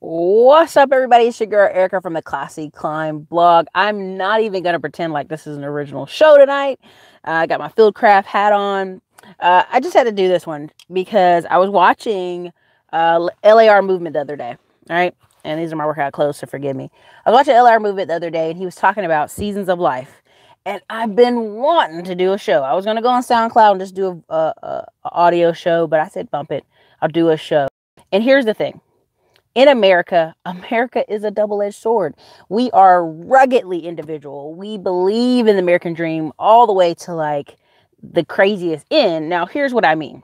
What's up, everybody? It's your girl Erica from the Classy Climb blog. I'm not even going to pretend like this is an original show tonight. I got my Fieldcraft hat on. I just had to do this one because I was watching LAR Movement the other day. All right. And these are my workout clothes, so forgive me. I was watching LAR Movement the other day, and he was talking about seasons of life. And I've been wanting to do a show. I was going to go on SoundCloud and just do a audio show, but I said, bump it. I'll do a show. And here's the thing. In America, America is a double-edged sword. We are ruggedly individual. We believe in the American dream all the way to like the craziest end. Now, here's what I mean.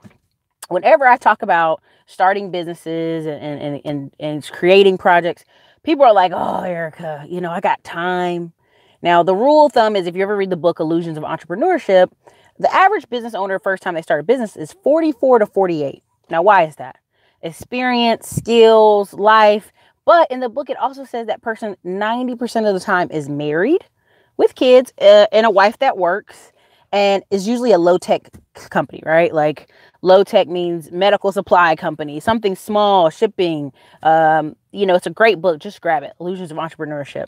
Whenever I talk about starting businesses and creating projects, people are like, oh, Erica, I got time. Now, the rule of thumb is if you ever read the book Illusions of Entrepreneurship, the average business owner, first time they start a business, is 44 to 48. Now, why is that? Experience, skills, life. But in the book, it also says that person 90% of the time is married with kids and a wife that works and is usually a low-tech company, right? Like low-tech means medical supply company, something small, shipping. It's a great book. Just grab it. Illusions of Entrepreneurship.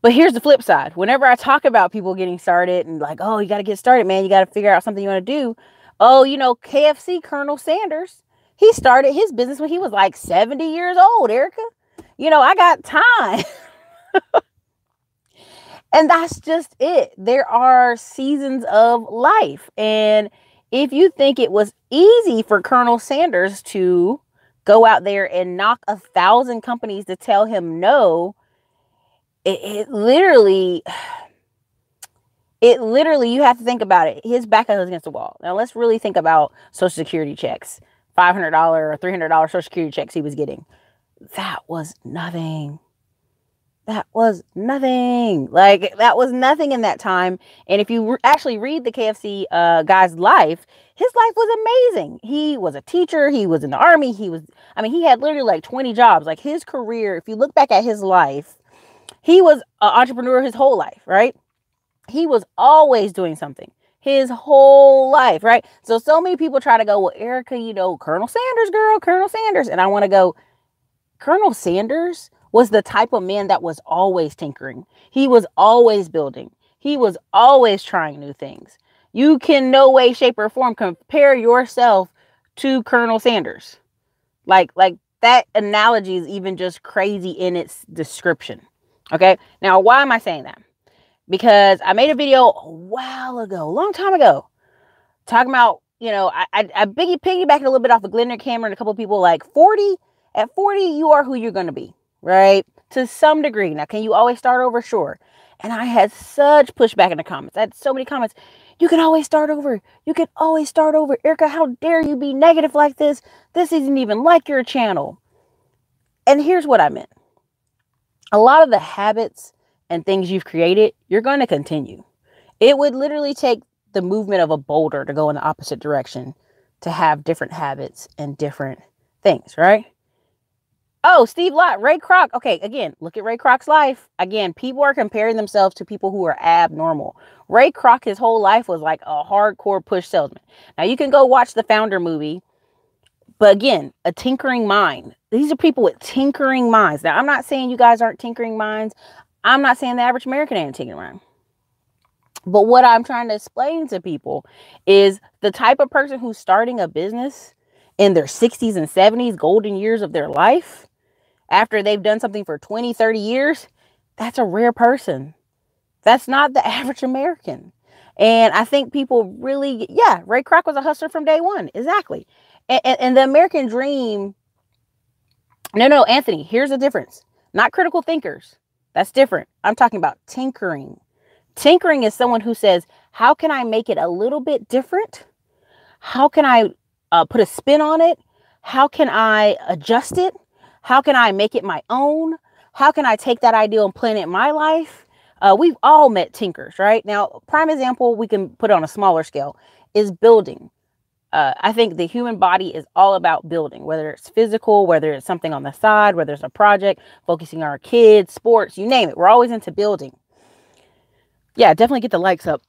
But here's the flip side. Whenever I talk about people getting started and like, oh, you got to get started, man. You got to figure out something you want to do. Oh, KFC Colonel Sanders, he started his business when he was like 70 years old, Erica. I got time. And that's just it. There are seasons of life. And if you think it was easy for Colonel Sanders to go out there and knock 1,000 companies to tell him no, it literally, you have to think about it. His back was against the wall. Now let's really think about Social Security checks, $500 or $300 Social Security checks he was getting. That was nothing. That was nothing. Like that was nothing in that time. And if you actually read the KFC guy's life, his life was amazing. He was a teacher. He was in the army. He had literally like 20 jobs. Like his career, if you look back at his life, he was an entrepreneur his whole life, right? He was always doing something his whole life, right? So many people try to go, well, Erica, Colonel Sanders, girl, Colonel Sanders. And I want to go, Colonel Sanders was the type of man that was always tinkering. He was always building. He was always trying new things. You can no way, shape, or form compare yourself to Colonel Sanders. Like that analogy is even just crazy in its description. Okay. Now, why am I saying that? Because I made a video a while ago, a long time ago, talking about, I piggybacked a little bit off of Glendon Cameron, a couple of people like at 40, you are who you're going to be, right? To some degree. Now, can you always start over? Sure. And I had such pushback in the comments. I had so many comments. You can always start over. You can always start over. Erica, how dare you be negative like this? This isn't even like your channel. And here's what I meant. A lot of the habits and things you've created, you're going to continue. It would literally take the movement of a boulder to go in the opposite direction to have different habits and different things, right? Oh, Steve Lott, Ray Kroc. Okay, again, look at Ray Kroc's life. Again, people are comparing themselves to people who are abnormal. Ray Kroc, his whole life was like a hardcore push salesman. Now, you can go watch the Founder movie. But again, a tinkering mind. These are people with tinkering minds. Now, I'm not saying you guys aren't tinkering minds. I'm not saying the average American ain't tinkering mind. But what I'm trying to explain to people is the type of person who's starting a business in their 60s and 70s, golden years of their life, after they've done something for 20, 30 years, that's a rare person. That's not the average American. And I think people really, Ray Kroc was a hustler from day one. Exactly. And the American dream, no, Anthony, here's the difference. Not critical thinkers. That's different. I'm talking about tinkering. Tinkering is someone who says, how can I make it a little bit different? How can I put a spin on it? How can I adjust it? How can I make it my own? How can I take that idea and plant it in my life? We've all met tinkers, right? Now, prime example, we can put it on a smaller scale, is building. I think the human body is all about building, whether it's physical, whether it's something on the side, whether it's a project, focusing on our kids, sports, you name it. We're always into building. Yeah, definitely get the likes up.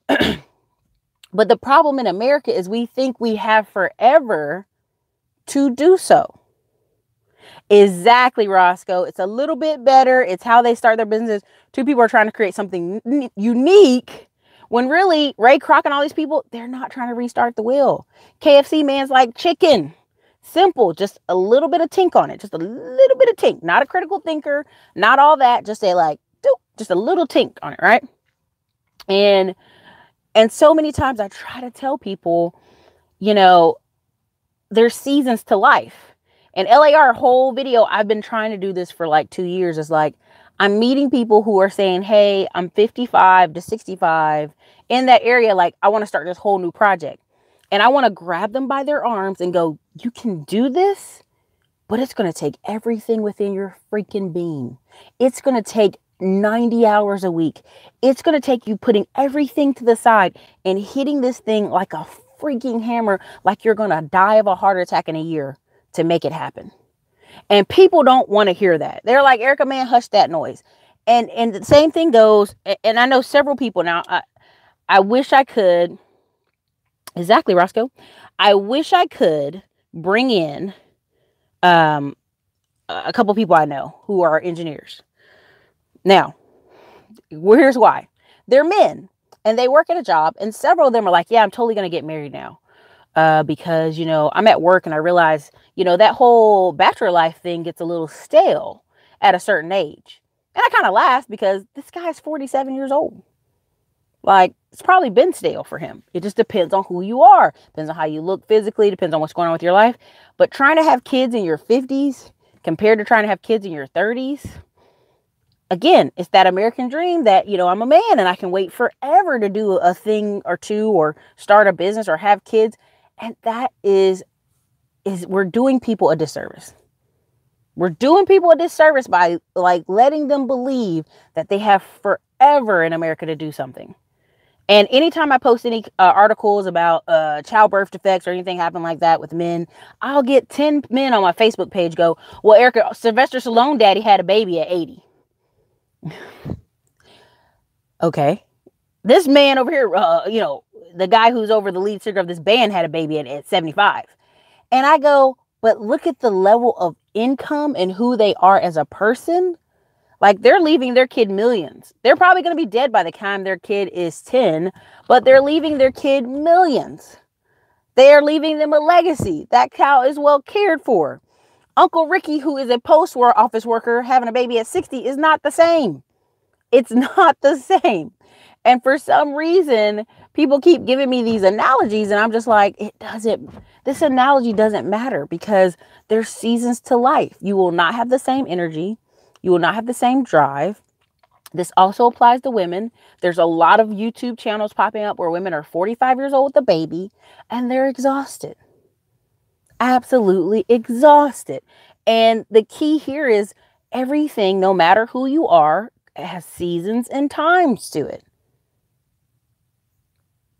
But the problem in America is we think we have forever to do so. Exactly, Roscoe. It's a little bit better. It's how they start their business. Two people are trying to create something unique when really Ray Kroc and all these people, they're not trying to restart the wheel. KFC man's like chicken. Simple, just a little bit of tink on it. Just a little bit of tink. Not a critical thinker, not all that. Just say like, doop, just a little tink on it, right? And so many times I try to tell people, you know, there's seasons to life. And LAR whole video, I've been trying to do this for like 2 years. It's like, I'm meeting people who are saying, hey, I'm 55 to 65 in that area. Like, I want to start this whole new project. And I want to grab them by their arms and go, you can do this, but it's going to take everything within your freaking being. It's going to take 90 hours a week. It's going to take you putting everything to the side and hitting this thing like a freaking hammer, like you're going to die of a heart attack in a year to make it happen. And people don't want to hear that. They're like, Erica, man, hush that noise. And the same thing goes. And I know several people now. I wish I could. Exactly, Roscoe. I wish I could bring in a couple people I know who are engineers. Now, here's why. They're men and they work at a job, and several of them are like, yeah, I'm totally going to get married now. Because, you know, I'm at work and I realize, you know, that whole bachelor life thing gets a little stale at a certain age. And I kind of laugh because this guy's 47 years old. Like, it's probably been stale for him. It just depends on who you are. Depends on how you look physically. Depends on what's going on with your life. But trying to have kids in your 50s compared to trying to have kids in your 30s, again, it's that American dream that, you know, I'm a man and I can wait forever to do a thing or two or start a business or have kids. And that is we're doing people a disservice. We're doing people a disservice by like letting them believe that they have forever in America to do something. And anytime I post any articles about childbirth defects or anything happen like that with men, I'll get 10 men on my Facebook page go, well, Erica, Sylvester Stallone daddy had a baby at 80. Okay. This man over here, you know, the guy who's over the lead singer of this band had a baby at 75. And I go, but look at the level of income and who they are as a person. Like, they're leaving their kid millions. They're probably going to be dead by the time their kid is 10, but they're leaving their kid millions. They are leaving them a legacy. That cow is well cared for. Uncle Ricky, who is a post office worker having a baby at 60, is not the same. It's not the same. And for some reason, people keep giving me these analogies and I'm just like, this analogy doesn't matter because there's seasons to life. You will not have the same energy. You will not have the same drive. This also applies to women. There's a lot of YouTube channels popping up where women are 45 years old with a baby and they're exhausted. Absolutely exhausted. And the key here is everything, no matter who you are, has seasons and times to it.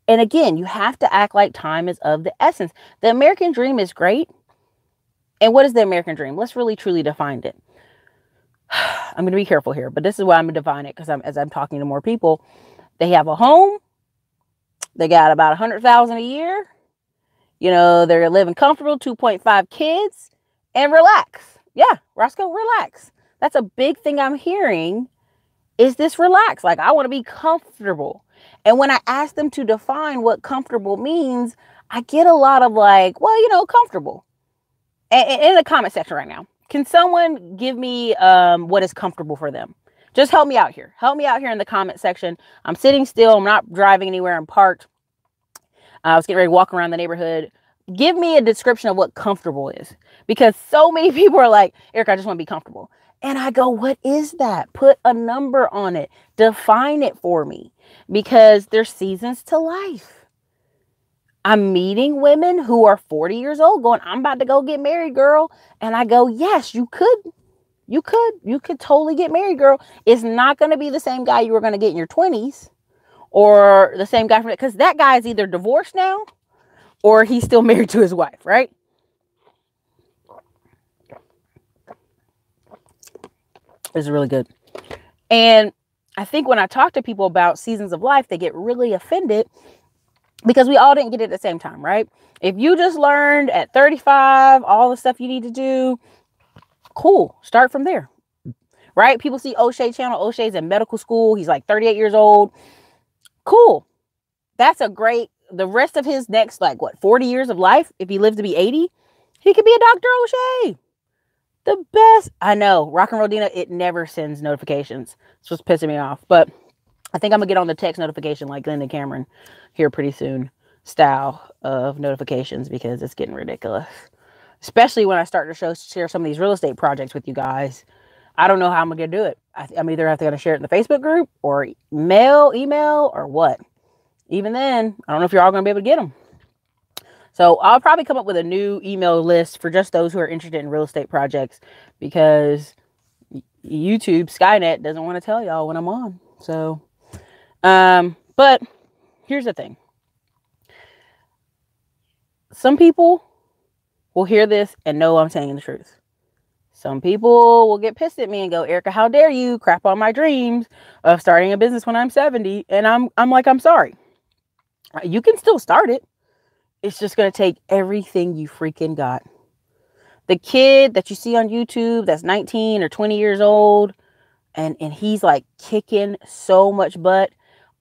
And again, you have to act like time is of the essence. The American dream is great. And what is the American dream? Let's really truly define it. I'm going to be careful here, but this is why I'm going to define it because as I'm talking to more people, they have a home. They got about 100,000 a year. You know, they're living comfortable, 2.5 kids, and relax. Yeah, Roscoe, relax. That's a big thing I'm hearing is this relax. Like, I want to be comfortable. And when I ask them to define what comfortable means, I get a lot of like, well, you know, comfortable. And in the comment section right now, can someone give me what is comfortable for them? Just help me out here. Help me out here in the comment section. I'm sitting still. I'm not driving anywhere. I'm parked. I was getting ready to walk around the neighborhood. Give me a description of what comfortable is. Because so many people are like, Erica, I just want to be comfortable. And I go, what is that? Put a number on it. Define it for me. Because there's seasons to life. I'm meeting women who are 40 years old going, I'm about to go get married, girl. And I go, yes, you could. You could totally get married, girl. It's not going to be the same guy you were going to get in your 20s. Or the same guy from it. Because that guy is either divorced now. Or he's still married to his wife, right? This is really good. And I think when I talk to people about seasons of life, they get really offended because we all didn't get it at the same time, right? If you just learned at 35, all the stuff you need to do, Cool. Start from there. Right? People see O'Shea channel. O'Shea's in medical school. He's like 38 years old. Cool. That's a great, the rest of his next, like, what, 40 years of life, if he lives to be 80, he could be a Dr. O'Shea. The best. I know. Rock and Roll Dina, it never sends notifications. It's what's pissing me off. But I think I'm going to get on the text notification like Linda Cameron here pretty soon style of notifications, because it's getting ridiculous. Especially when I start to share some of these real estate projects with you guys. I don't know how I'm going to do it. I'm either have to share it in the Facebook group or email or what. Even then, I don't know if you're all going to be able to get them. So I'll probably come up with a new email list for just those who are interested in real estate projects, because YouTube, Skynet doesn't want to tell y'all when I'm on. So, but here's the thing. Some people will hear this and know I'm saying the truth. Some people will get pissed at me and go, Erica, how dare you crap on my dreams of starting a business when I'm 70? And I'm like, I'm sorry. You can still start it. It's just going to take everything you freaking got. The kid that you see on YouTube that's 19 or 20 years old, and he's like kicking so much butt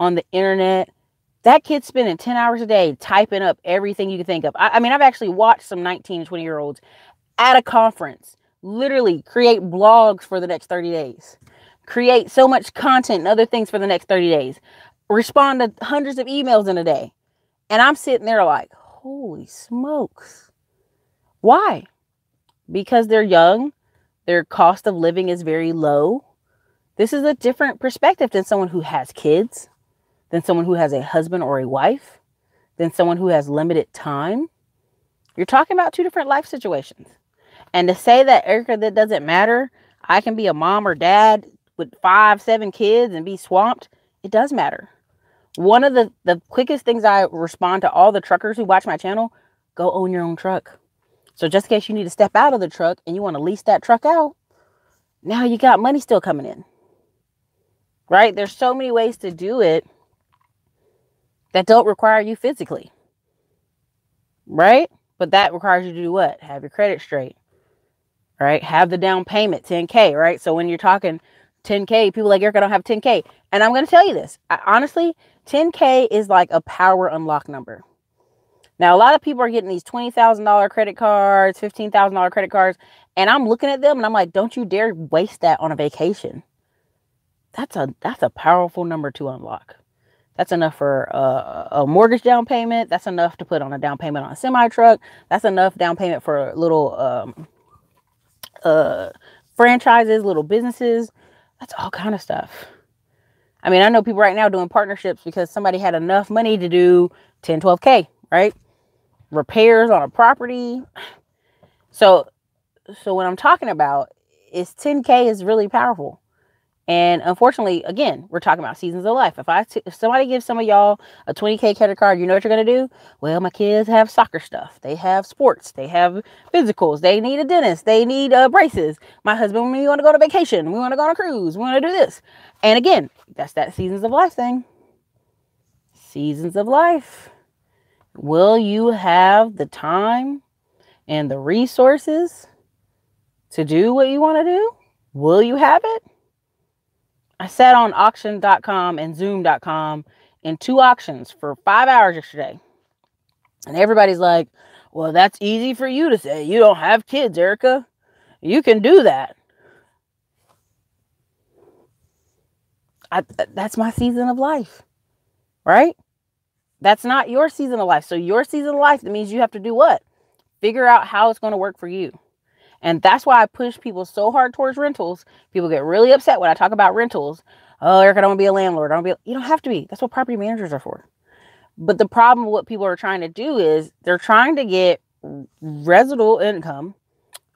on the internet. That kid's spending 10 hours a day typing up everything you can think of. I mean, I've actually watched some 19 and 20-year-olds at a conference literally create blogs for the next 30 days. Create so much content and other things for the next 30 days. Respond to hundreds of emails in a day. And I'm sitting there like, holy smokes. Why? Because they're young. Their cost of living is very low. This is a different perspective than someone who has kids, than someone who has a husband or a wife, than someone who has limited time. You're talking about two different life situations. And to say that, Erica, that doesn't matter. I can be a mom or dad with 5, 7 kids and be swamped. It does matter. One of the quickest things I respond to all the truckers who watch my channel, go own your own truck. So just in case you need to step out of the truck and you want to lease that truck out, now you got money still coming in. Right? There's so many ways to do it that don't require you physically. Right? But that requires you to do what? Have your credit straight. Right? Have the down payment, 10K, right? So when you're talking 10K, people like, Erica, I don't have 10K. And I'm going to tell you this. Honestly, 10K is like a power unlock number. Now, a lot of people are getting these $20,000 credit cards, $15,000 credit cards. And I'm looking at them and I'm like, don't you dare waste that on a vacation. That's a powerful number to unlock. That's enough for a mortgage down payment. That's enough to put on a down payment on a semi truck. That's enough down payment for little franchises, little businesses. That's all kind of stuff. I mean, I know people right now doing partnerships because somebody had enough money to do 10, 12K, right? Repairs on a property. So what I'm talking about is 10K is really powerful. And unfortunately, again, we're talking about seasons of life. If somebody gives some of y'all a 20K credit card, you know what you're going to do? Well, my kids have soccer stuff. They have sports. They have physicals. They need a dentist. They need braces. My husband, we want to go to vacation. We want to go on a cruise. We want to do this. And again, that's that seasons of life thing. Seasons of life. Will you have the time and the resources to do what you want to do? Will you have it? I sat on auction.com and zoom.com in 2 auctions for 5 hours yesterday. And everybody's like, well, that's easy for you to say. You don't have kids, Erica. You can do that. That's my season of life, right? That's not your season of life. So your season of life, that means you have to do what? Figure out how it's going to work for you. And that's why I push people so hard towards rentals. People get really upset when I talk about rentals. Oh, Erica, I don't want to be a landlord. You don't have to be. That's what property managers are for. But the problem with what people are trying to do is they're trying to get residual income,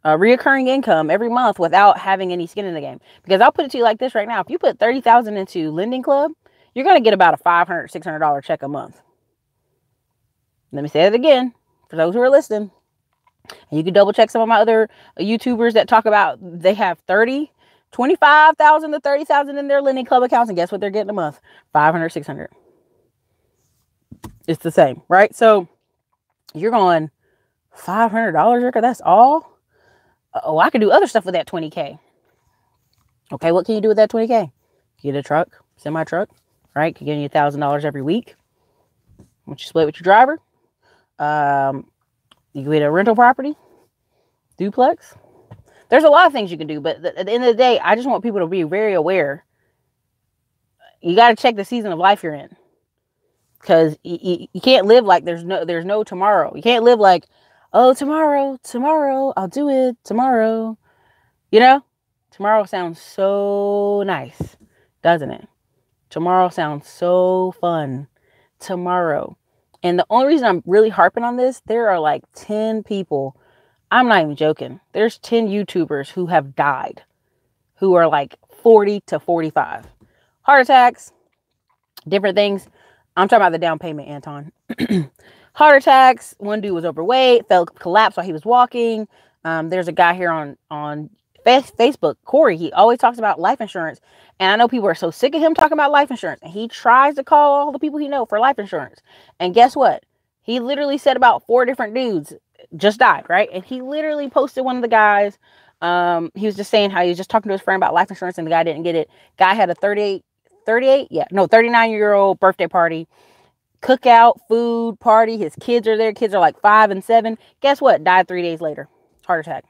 reoccurring income every month without having any skin in the game. Because I'll put it to you like this right now. If you put $30,000 into Lending Club, you're going to get about a $500, $600 check a month. Let me say it again for those who are listening. And you can double check some of my other YouTubers that talk about they have $25,000 to $30,000 in their Lending Club accounts. And guess what they're getting a month? $500, $600. It's the same, right? So you're going $500, Erica, that's all? Oh, I could do other stuff with that 20K. Okay, what can you do with that 20K? Get a truck, semi truck, right? Can give you $1,000 every week. Once you split with your driver, you can get a rental property, duplex. There's a lot of things you can do, but at the end of the day, I just want people to be very aware. You got to check the season of life you're in, because you can't live like there's no tomorrow. You can't live like, oh, tomorrow, I'll do it tomorrow. You know, tomorrow sounds so nice, doesn't it? Tomorrow sounds so fun. Tomorrow. And the only reason I'm really harping on this, there are like 10 people. I'm not even joking. There's 10 YouTubers who have died, who are like 40 to 45. Heart attacks, different things. I'm talking about the down payment, Anton. Heart attacks. One dude was overweight, collapsed while he was walking. There's a guy here on Facebook, Corey. He always talks about life insurance. And I know people are so sick of him talking about life insurance. And he tries to call all the people he knows for life insurance. And guess what? He literally said about 4 different dudes just died, right? And he literally posted one of the guys. He was just saying how he was just talking to his friend about life insurance and the guy didn't get it. Guy had a 39-year-old birthday party. Cookout, food, party. His kids are there. Kids are like 5 and 7. Guess what? Died 3 days later. Heart attack.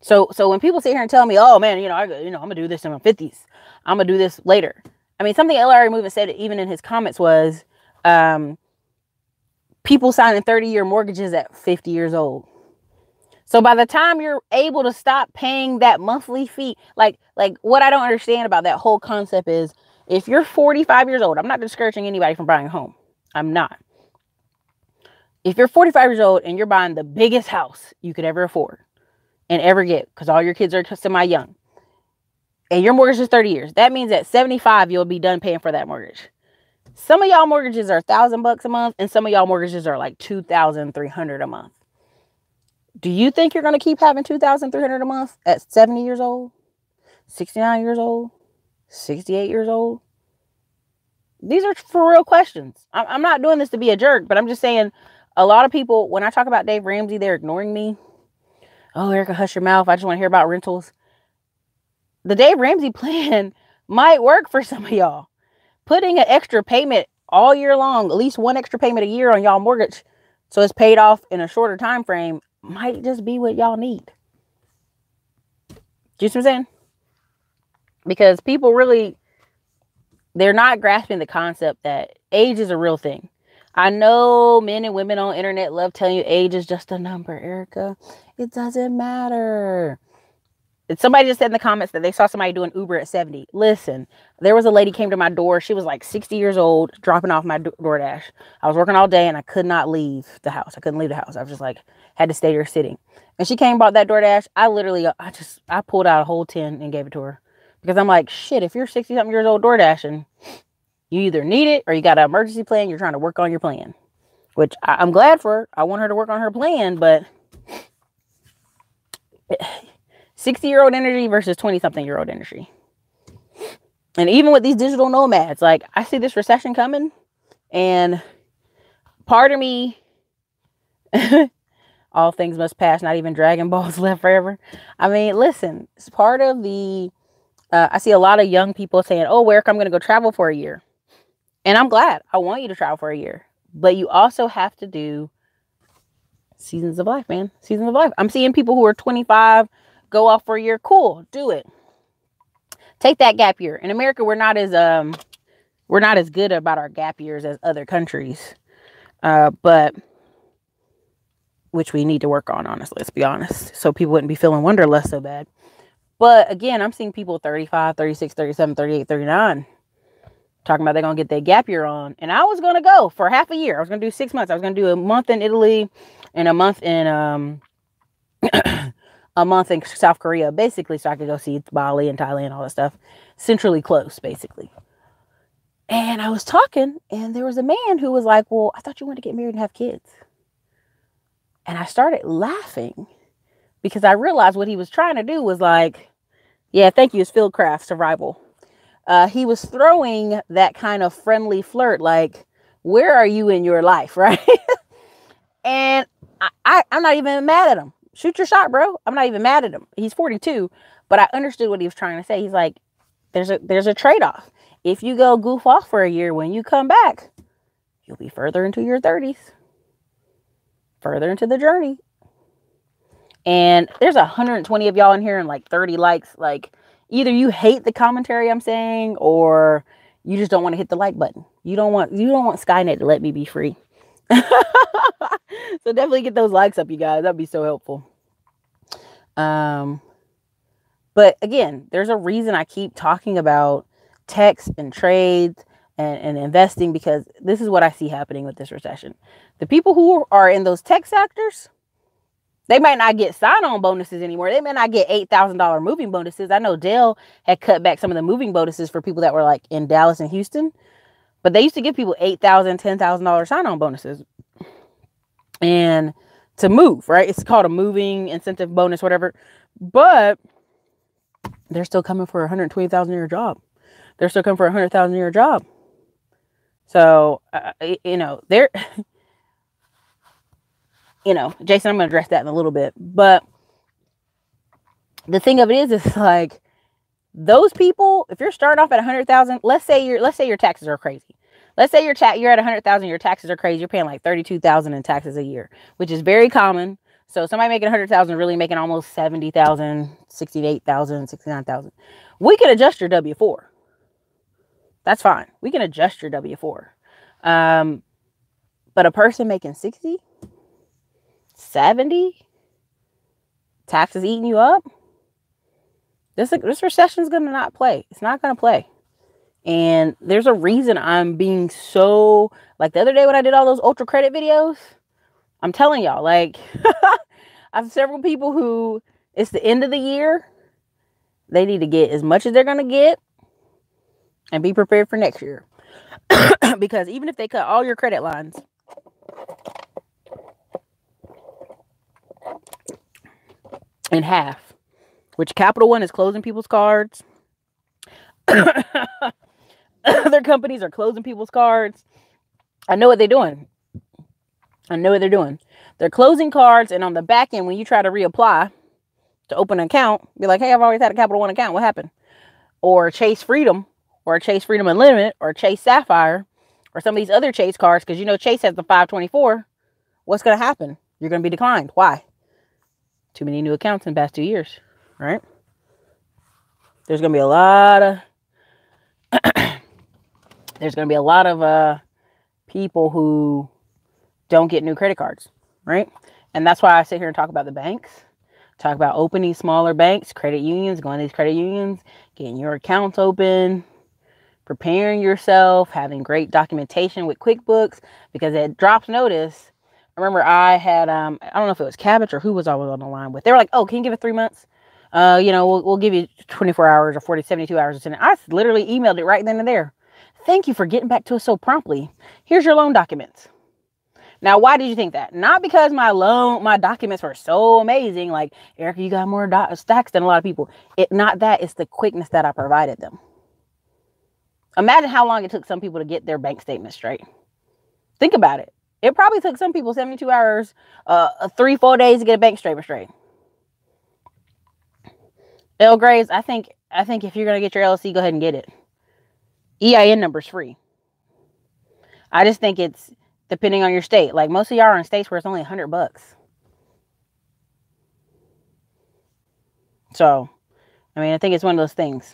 So when people sit here and tell me, oh man, I'm gonna do this in my 50s. I'm gonna do this later. I mean, something Larry Movement said even in his comments was, people signing 30-year mortgages at 50 years old. So by the time you're able to stop paying that monthly fee, like what I don't understand about that whole concept is, if you're 45 years old, I'm not discouraging anybody from buying a home. I'm not. If you're 45 years old and you're buying the biggest house you could ever afford and ever get, because all your kids are semi-young, and your mortgage is 30 years, that means at 75, you'll be done paying for that mortgage. Some of y'all mortgages are $1,000 a month, and some of y'all mortgages are like $2,300 a month. Do you think you're going to keep having $2,300 a month at 70 years old, 69 years old, 68 years old? These are for real questions. I'm not doing this to be a jerk, but I'm just saying, a lot of people, when I talk about Dave Ramsey, they're ignoring me. Oh, Erica, hush your mouth. I just want to hear about rentals. The Dave Ramsey plan might work for some of y'all. Putting an extra payment all year long, at least one extra payment a year on y'all mortgage, so it's paid off in a shorter time frame, might just be what y'all need. Do you see what I'm saying? Because people really, they're not grasping the concept that age is a real thing. I know men and women on the internet love telling you age is just a number, Erica. It doesn't matter. Somebody just said in the comments that they saw somebody doing Uber at 70. Listen, there was a lady came to my door. She was like 60 years old, dropping off my DoorDash. I was working all day and I could not leave the house. I couldn't leave the house. I was just like, had to stay there sitting. And she came and bought that DoorDash. I pulled out a whole 10 and gave it to her. Because I'm like, shit, if you're 60-something years old DoorDashing, you either need it or you got an emergency plan. You're trying to work on your plan. Which I'm glad for her. I want her to work on her plan, but 60-year-old energy versus 20-something-year-old energy. And even with these digital nomads, like, I see this recession coming, and part of me, all things must pass, not even Dragon Balls live forever. I mean, listen, it's part of the, I see a lot of young people saying, oh, Eric, I'm going to go travel for a year. And I'm glad. I want you to travel for a year. But you also have to do seasons of life, man. Seasons of life. I'm seeing people who are 25 go off for a year. Cool. Do it. Take that gap year. In America, we're not as good about our gap years as other countries. But which we need to work on, honestly, let's be honest. So people wouldn't be feeling wanderlust so bad. But again, I'm seeing people 35, 36, 37, 38, 39 talking about they're going to get their gap year on. And I was going to go for half a year. I was going to do 6 months. I was going to do a month in Italy and a month in a month in South Korea, basically, so I could go see Bali and Thailand, all that stuff. Centrally close, basically. And I was talking, and there was a man who was like, well, I thought you wanted to get married and have kids. And I started laughing because I realized what he was trying to do was like, yeah, thank you, it's Fieldcraft Survival. He was throwing that kind of friendly flirt, like, where are you in your life, right? And I'm not even mad at him. Shoot your shot, bro. I'm not even mad at him. He's 42, but I understood what he was trying to say. He's like, there's a trade-off. If you go goof off for a year, when you come back, you'll be further into your 30s, further into the journey. And there's 120 of y'all in here and like 30 likes. Like, either you hate the commentary I'm saying, or you just don't want to hit the like button. You don't want Skynet to let me be free. So definitely get those likes up, you guys. That'd be so helpful. But again, there's a reason I keep talking about techs and trades and investing, because this is what I see happening with this recession. The people who are in those tech sectors, they might not get sign-on bonuses anymore. They may not get $8,000 moving bonuses. I know Dell had cut back some of the moving bonuses for people that were like in Dallas and Houston, but they used to give people $8,000, $10,000 sign-on bonuses and to move, right? It's called a moving incentive bonus, whatever. But they're still coming for a $120,000 a year job. They're still coming for a $100,000 a year job. So, they're, Jason, I'm going to address that in a little bit. But the thing of it is like, those people, if you're starting off at 100,000, let's say your taxes are crazy. Let's say you're at 100,000, your taxes are crazy. You're paying like 32,000 in taxes a year, which is very common. So somebody making 100,000 really making almost 70,000, 68,000, 69,000. We can adjust your W-4. That's fine. We can adjust your W-4. But a person making 60, 70, taxes eating you up, this recession is going to not play. It's not going to play. And there's a reason I'm being so, like the other day when I did all those ultra credit videos, I'm telling y'all, like, I have several people who, it's the end of the year. They need to get as much as they're going to get and be prepared for next year. Because even if they cut all your credit lines, in half, which Capital One is closing people's cards. Other companies are closing people's cards. I know what they're doing. They're closing cards, and on the back end, when you try to reapply to open an account, be like, hey, I've always had a Capital One account. What happened? Or Chase Freedom, or Chase Freedom Unlimited, or Chase Sapphire, or some of these other Chase cards, because Chase has the 524. What's going to happen? You're going to be declined. Why? Too many new accounts in the past 2 years, right? There's going to be a lot of people who don't get new credit cards, right? And that's why I sit here and talk about the banks, talk about opening smaller banks, credit unions, going to these credit unions, getting your accounts open, preparing yourself, having great documentation with QuickBooks, because it drops notice. I remember I had, I don't know if it was Cabbage or who was always on the line with. They were like, oh, can you give it 3 months? We'll give you 24 hours or 72 hours. And I literally emailed it right then and there. Thank you for getting back to us so promptly. Here's your loan documents. Now, why did you think that? Not because my documents were so amazing. Like, Erica, you got more stacks than a lot of people. Not that, it's the quickness that I provided them. Imagine how long it took some people to get their bank statement straight. Think about it. It probably took some people 72 hours, 3-4 days to get a bank statement straight. L Graves, I think if you're going to get your LLC, go ahead and get it. EIN number's free. I just think it's depending on your state. Like, most of y'all are in states where it's only $100. So, I think it's one of those things.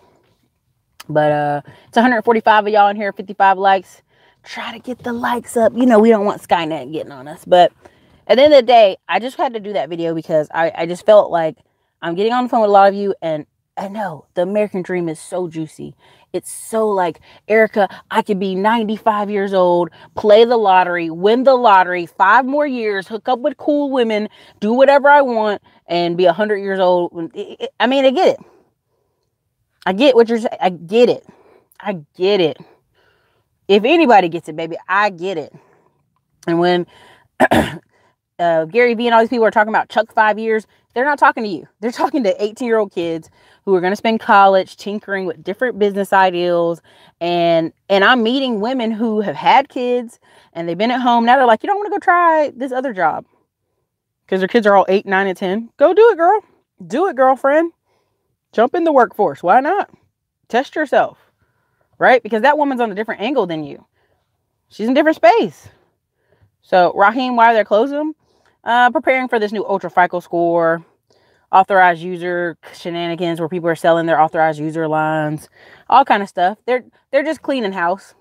But it's 145 of y'all in here, 55 likes. Try to get the likes up. We don't want Skynet getting on us. But at the end of the day, I just had to do that video because I just felt like I'm getting on the phone with a lot of you, and I know the American dream is so juicy. It's so like, Erica, I could be 95 years old, play the lottery, win the lottery, 5 more years, hook up with cool women, do whatever I want, and be 100 years old. I get it. I get what you're saying. I get it. If anybody gets it, baby, I get it. And when Gary Vee and all these people are talking about Chuck 5 years. They're not talking to you. They're talking to 18-year-old kids who are going to spend college tinkering with different business ideals. And I'm meeting women who have had kids and they've been at home. Now they're like, you don't want to go try this other job because their kids are all 8, 9, and 10. Go do it, girl. Do it, girlfriend. Jump in the workforce. Why not? Test yourself, right? Because that woman's on a different angle than you. She's in a different space. So Raheem, why are they closing them? Preparing for this new Ultra FICO score, authorized user shenanigans where people are selling their authorized user lines, all kind of stuff. They're just cleaning house.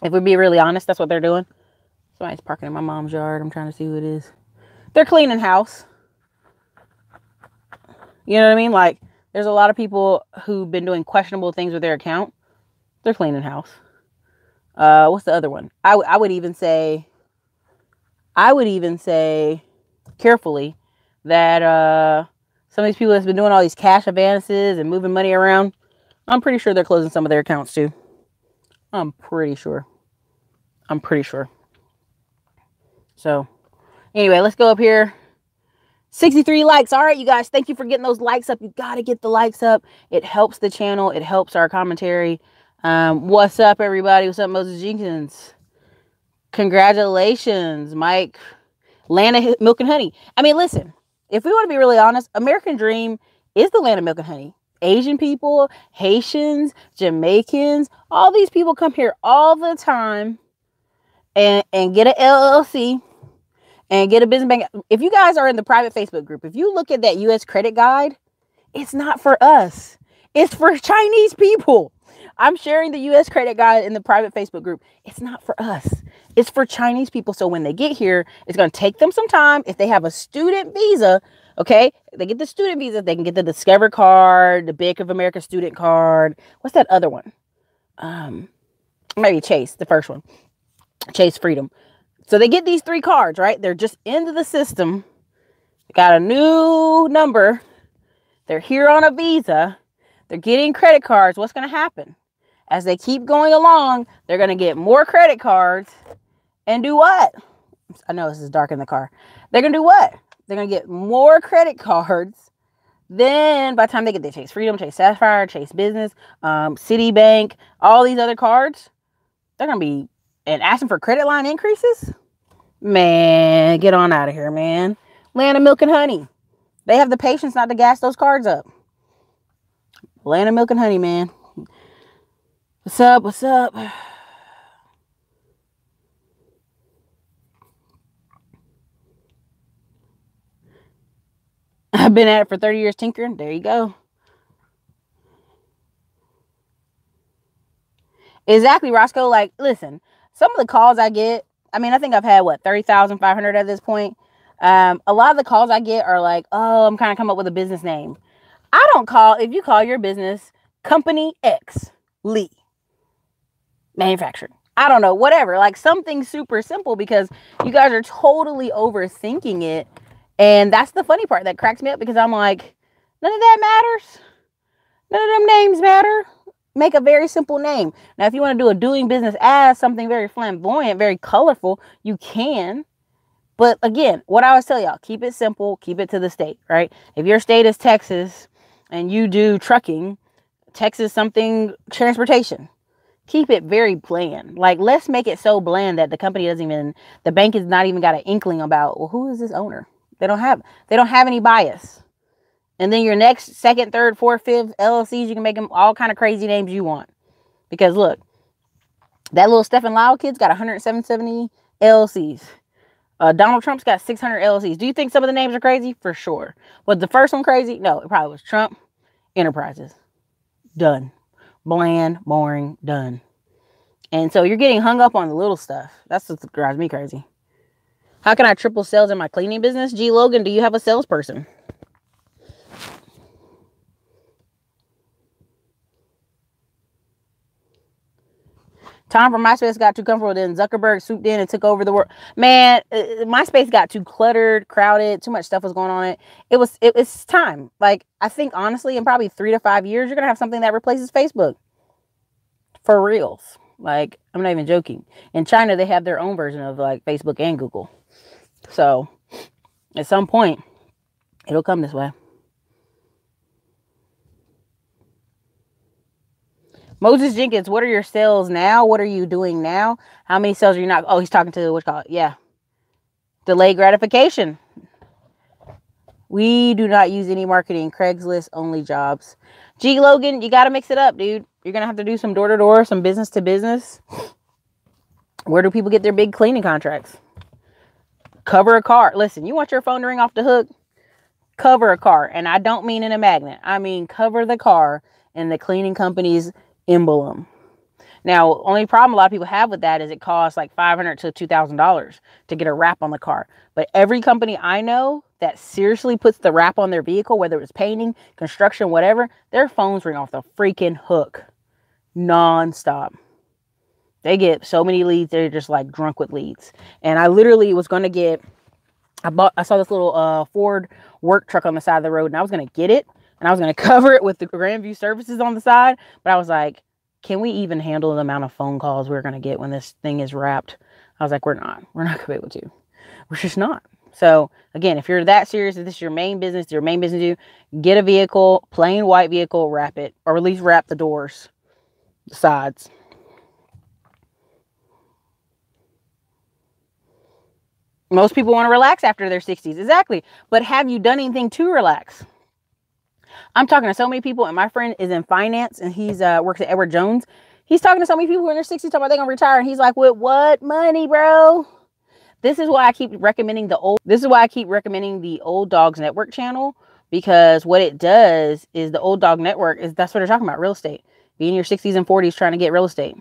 If we be really honest, that's what they're doing. Somebody's parking in my mom's yard. I'm trying to see who it is. They're cleaning house. You know what I mean? Like, there's a lot of people who've been doing questionable things with their account. They're cleaning house. What's the other one? I would even say carefully that some of these people that's been doing all these cash advances and moving money around, I'm pretty sure they're closing some of their accounts too. I'm pretty sure. So anyway, let's go up here. 63 likes. All right, you guys, thank you for getting those likes up. You got to get the likes up. It helps the channel. It helps our commentary. What's up, everybody? What's up, Moses Jenkins? Congratulations, Mike. Land of Milk and Honey. I mean, listen, if we want to be really honest, American Dream is the land of milk and honey. Asian people, Haitians, Jamaicans, all these people come here all the time and get an LLC and get a business bank. If you guys are in the private Facebook group, if you look at that U.S. credit guide, it's not for us. It's for Chinese people. I'm sharing the U.S. credit guide in the private Facebook group. It's not for us. It's for Chinese people. So when they get here, it's going to take them some time. If they have a student visa, okay, they get the student visa, they can get the Discover card, the Bank of America student card. What's that other one? Maybe Chase, the first one. Chase Freedom. So they get these 3 cards, right? They're just into the system. They got a new number. They're here on a visa. They're getting credit cards. What's going to happen? As they keep going along, they're going to get more credit cards and do what? I know this is dark in the car. They're going to do what? They're going to get more credit cards. Then by the time they get the Chase Freedom, Chase Sapphire, Chase Business, Citibank, all these other cards, they're going to be and asking for credit line increases. Man, get on out of here, man. Land of Milk and Honey. They have the patience not to gas those cards up. Land of Milk and Honey, man. What's up? What's up? I've been at it for 30 years tinkering. There you go. Exactly, Roscoe. Like, listen, some of the calls I get, I mean, I think I've had, 30,500 at this point. A lot of the calls I get are like, oh, I'm kind of coming up with a business name. I don't call, if you call your business Company X Lee Manufacturing, I don't know, whatever, like something super simple, because you guys are totally overthinking it. And that's the funny part that cracks me up, because I'm like, none of that matters. None of them names matter. Make a very simple name. Now, if you want to do a doing business as something very flamboyant, very colorful, you can. But again, what I always tell y'all, keep it simple, keep it to the state, right? If your state is Texas and you do trucking, Texas something transportation, keep it very bland. Like, let's make it so bland that the company doesn't even, the bank has not even got an inkling about, well, who is this owner? They don't have any bias. And then your next, second, third, fourth, fifth LLCs, you can make them all kind of crazy names you want. Because look, that little Stephen Lau kid's got 170 LLCs. Donald Trump's got 600 LLCs. Do you think some of the names are crazy? For sure. Was the first one crazy? No, it probably was Trump Enterprises. Done. Bland, boring, done. And so you're getting hung up on the little stuff. That's what drives me crazy. How can I triple sales in my cleaning business? G. Logan, do you have a salesperson? Tom from MySpace got too comfortable. Then Zuckerberg swooped in and took over the world. Man, MySpace got too cluttered, crowded. Too much stuff was going on. It's time. Like, I think honestly, in probably 3 to 5 years, you're gonna have something that replaces Facebook. For reals. Like, I'm not even joking. In China, they have their own version of like Facebook and Google. So At some point, it'll come this way. Moses Jenkins, what are your sales now? What are you doing now? How many sales are you not? Oh, he's talking to what's called, yeah, delayed gratification. We do not use any marketing. Craigslist only jobs. G Logan, you got to mix it up, dude. You're going to have to do some door to door, some business to business. Where do people get their big cleaning contracts? Cover a car. Listen, you want your phone to ring off the hook? Cover a car. And I don't mean in a magnet. I mean cover the car in the cleaning company's emblem. Now, only problem a lot of people have with that is it costs like $500 to $2,000 to get a wrap on the car. But every company I know that seriously puts the wrap on their vehicle, whether it's painting, construction, whatever, their phones ring off the freaking hook non-stop. They get so many leads. They're just like drunk with leads. And I literally was going to get, I saw this little Ford work truck on the side of the road, and I was going to get it, and I was going to cover it with the Grandview Services on the side. But I was like, can we even handle the amount of phone calls we're going to get when this thing is wrapped? I was like, we're not going to be able to. We're just not. So again, if you're that serious, if this is your main business do, get a vehicle, plain white vehicle, wrap it, or at least wrap the doors, the sides. Most people want to relax after their 60s. Exactly. But have you done anything to relax? I'm talking to so many people, and my friend is in finance, and he's works at Edward Jones. He's talking to so many people who are in their 60s talking about they're going to retire, and he's like, with what money, bro? This is why I keep recommending the Old Dogs Network channel, because what it does is the Old Dog Network that's what they're talking about, real estate. Be in your 60s and 40s trying to get real estate.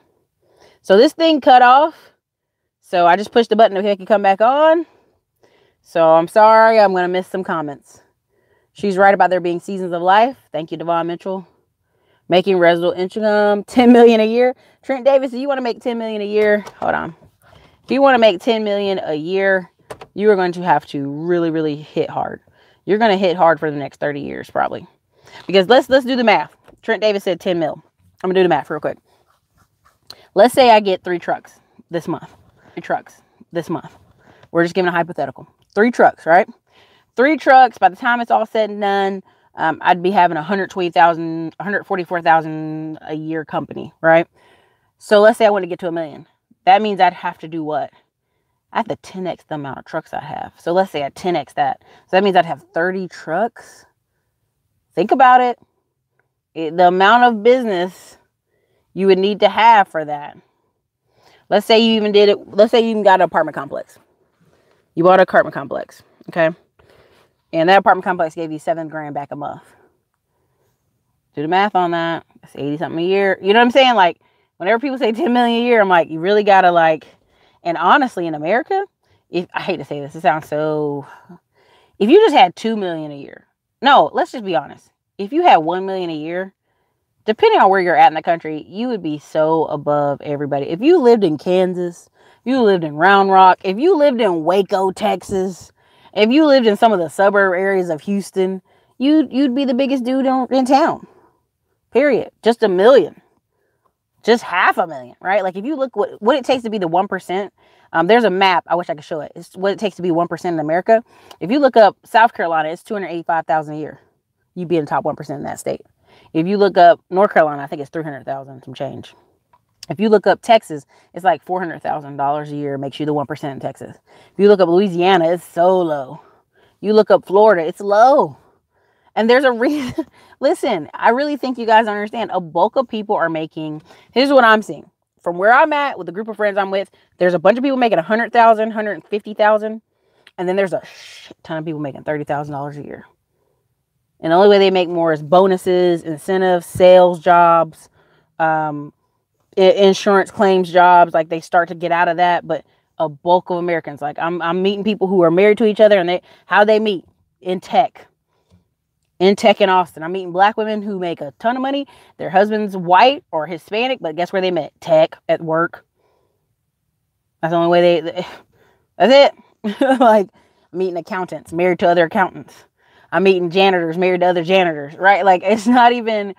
So this thing cut off. So I just pushed the button to make it come back on. So I'm sorry, I'm going to miss some comments. She's right about there being seasons of life. Thank you, Devon Mitchell. Making residual income, $10 million a year. Trent Davis, do you want to make $10 million a year? Hold on. If you want to make $10 million a year, you are going to have to really, really hit hard. You're going to hit hard for the next 30 years, probably. Because let's do the math. Trent Davis said 10 mil. I'm going to do the math real quick. Let's say I get 3 trucks this month. 3 trucks this month. We're just giving a hypothetical. 3 trucks, right? 3 trucks. By the time it's all said and done, I'd be having $144,000 a year company, right? So let's say I want to get to $1 million. That means I'd have to do what? I have to 10x the amount of trucks I have. So let's say I 10x that. So that means I'd have 30 trucks. Think about it. The amount of business you would need to have for that. Let's say you even did it. Let's say you even got an apartment complex. You bought an apartment complex. Okay. And that apartment complex gave you $7,000 back a month. Do the math on that. That's 80 something a year. You know what I'm saying? Like, whenever people say 10 million a year, I'm like, you really gotta like, and honestly, in America, I hate to say this, it sounds so, if you just had 2 million a year, no, let's just be honest. If you had 1 million a year, depending on where you're at in the country, you would be so above everybody. If you lived in Kansas, if you lived in Round Rock, if you lived in Waco, Texas, if you lived in some of the suburb areas of Houston, you'd be the biggest dude in town. Period. Just 1 million. Just 500,000, right? Like if you look what it takes to be the 1%, there's a map. I wish I could show it. It's what it takes to be 1% in America. If you look up South Carolina, it's 285,000 a year. You'd be in the top 1% in that state. If you look up North Carolina, I think it's 300,000 some change. If you look up Texas, it's like $400,000 a year makes you the 1% in Texas. If you look up Louisiana, it's so low. You look up Florida, it's low. And there's a reason. Listen, I really think you guys understand. A bulk of people are making, here's what I'm seeing. From where I'm at with the group of friends I'm with, there's a bunch of people making 100,000, 150,000. And then there's a shit ton of people making $30,000 a year. And the only way they make more is bonuses, incentives, sales jobs, insurance claims jobs. Like they start to get out of that. But a bulk of Americans, like I'm meeting people who are married to each other, and how they meet in tech in Austin. I'm meeting Black women who make a ton of money. Their husband's white or Hispanic, but guess where they met? Tech, at work. That's the only way that's it. Like meeting accountants married to other accountants. I'm meeting janitors married to other janitors, right? Like it's not even,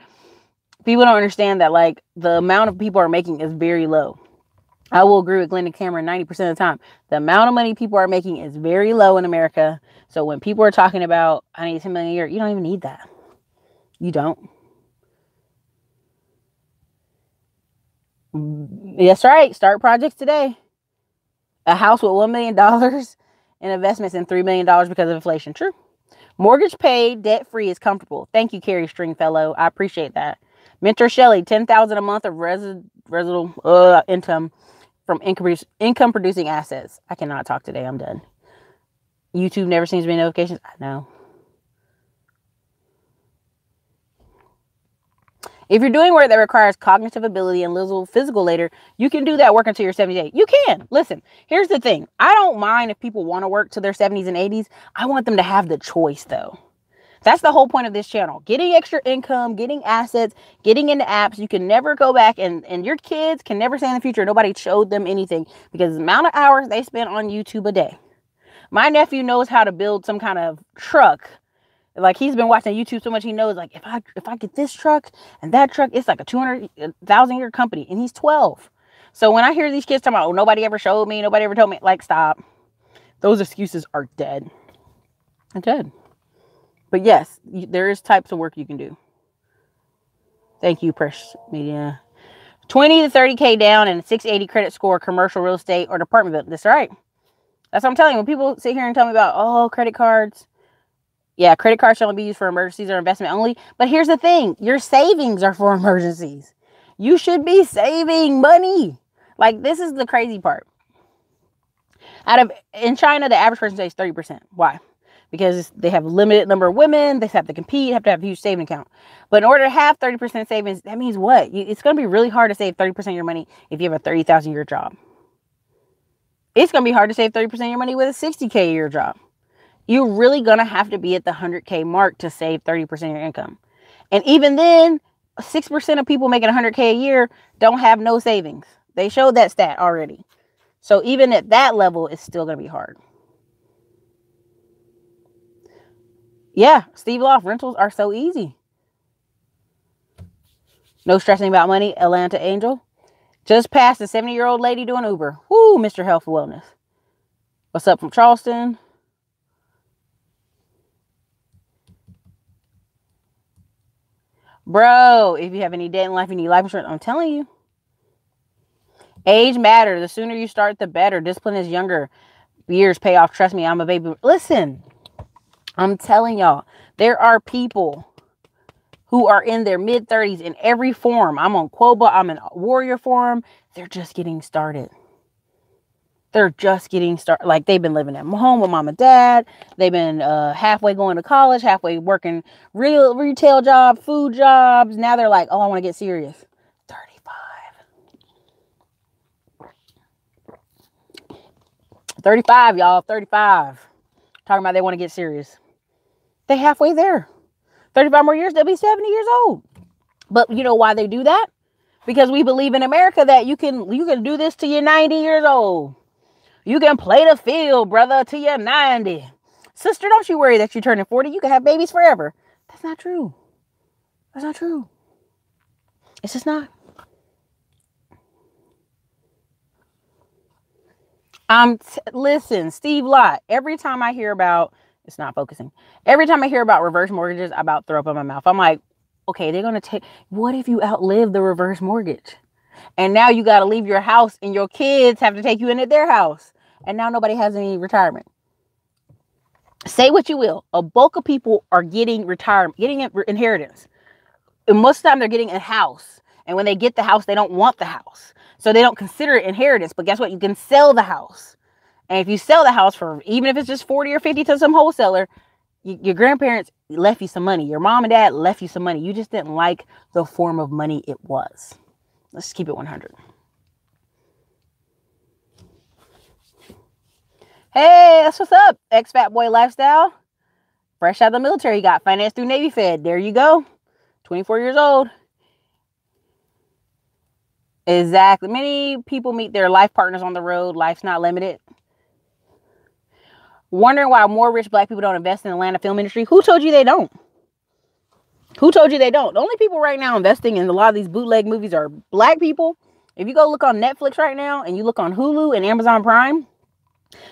people don't understand that like the amount of people are making is very low. I will agree with Glenn and Cameron 90% of the time. The amount of money people are making is very low in America. So when people are talking about, I need 10 million a year, you don't even need that. You don't. That's right. Start projects today. A house with $1 million in investments and $3 million because of inflation. True. Mortgage paid, debt free is comfortable. Thank you, Carrie Stringfellow. I appreciate that. Mentor Shelley, $10,000 a month of residual income from income producing assets. I cannot talk today. I'm done. YouTube never seems to be notifications. I know. If you're doing work that requires cognitive ability and little physical labor, you can do that work until you're 78. You can. Listen, here's the thing. I don't mind if people want to work to their 70s and 80s. I want them to have the choice, though. That's the whole point of this channel. Getting extra income, getting assets, getting into apps. You can never go back, and your kids can never say in the future nobody showed them anything because the amount of hours they spend on YouTube a day. My nephew knows how to build some kind of truck. Like, he's been watching YouTube so much, he knows, like, if I get this truck and that truck, it's like a 200,000 year company, and he's 12. So when I hear these kids talking about, oh, nobody ever showed me, nobody ever told me, like, stop. Those excuses are dead. They're dead. But yes, there is types of work you can do. Thank you, Precious Media. 20 to 30K down and a 680 credit score, commercial real estate or department building. That's right. That's what I'm telling you. When people sit here and tell me about, oh, credit cards. Yeah, credit cards should only be used for emergencies or investment only. But here's the thing. Your savings are for emergencies. You should be saving money. Like, this is the crazy part. In China, the average person saves 30%. Why? Because they have a limited number of women. They have to compete, have to have a huge saving account. But in order to have 30% savings, that means what? It's going to be really hard to save 30% of your money if you have a 30,000 year job. It's going to be hard to save 30% of your money with a 60K a year job. You're really going to have to be at the 100K mark to save 30% of your income. And even then, 6% of people making 100K a year don't have no savings. They showed that stat already. So even at that level, it's still going to be hard. Yeah, Steve Loft, rentals are so easy. No stressing about money, Atlanta Angel. Just passed a 70-year-old lady doing Uber. Woo, Mr. Health and Wellness. What's up from Charleston? Bro, if you have any debt in life, you need life insurance. I'm telling you. Age matters. The sooner you start, the better. Discipline is younger. Years pay off. Trust me, I'm a baby. Listen, I'm telling y'all, there are people who are in their mid-30s in every forum. I'm on Quoba. I'm in Warrior Forum. They're just getting started. They're just getting started. Like, they've been living at home with mom and dad. They've been halfway going to college, halfway working real retail job, food jobs. Now they're like, oh, I want to get serious. 35, y'all. 35. Talking about they want to get serious. They halfway there. 35 more years, they'll be 70 years old. But you know why they do that? Because we believe in America that you can do this till you're 90 years old. You can play the field, brother, till you're 90. Sister, don't you worry that you're turning 40. You can have babies forever. That's not true. That's not true. It's just not. Listen, Steve Lott, every time I hear about, it's not focusing. Every time I hear about reverse mortgages, I about throw up in my mouth. I'm like, okay, they're going to take, what if you outlive the reverse mortgage? And now you got to leave your house and your kids have to take you into their house. And now nobody has any retirement. Say what you will. A bulk of people are getting retirement, getting inheritance. And most of the time they're getting a house. And when they get the house, they don't want the house. So they don't consider it inheritance. But guess what? You can sell the house. And if you sell the house for, even if it's just 40 or 50 to some wholesaler, your grandparents left you some money. Your mom and dad left you some money. You just didn't like the form of money it was. Let's keep it 100. Hey, that's what's up. Ex-fat boy lifestyle. Fresh out of the military. Got financed through Navy Fed. There you go. 24 years old. Exactly. Many people meet their life partners on the road. Life's not limited. Wondering why more rich black people don't invest in the Atlanta film industry. Who told you they don't? Who told you they don't? The only people right now investing in a lot of these bootleg movies are black people If you go look on Netflix right now and you look on Hulu and Amazon Prime,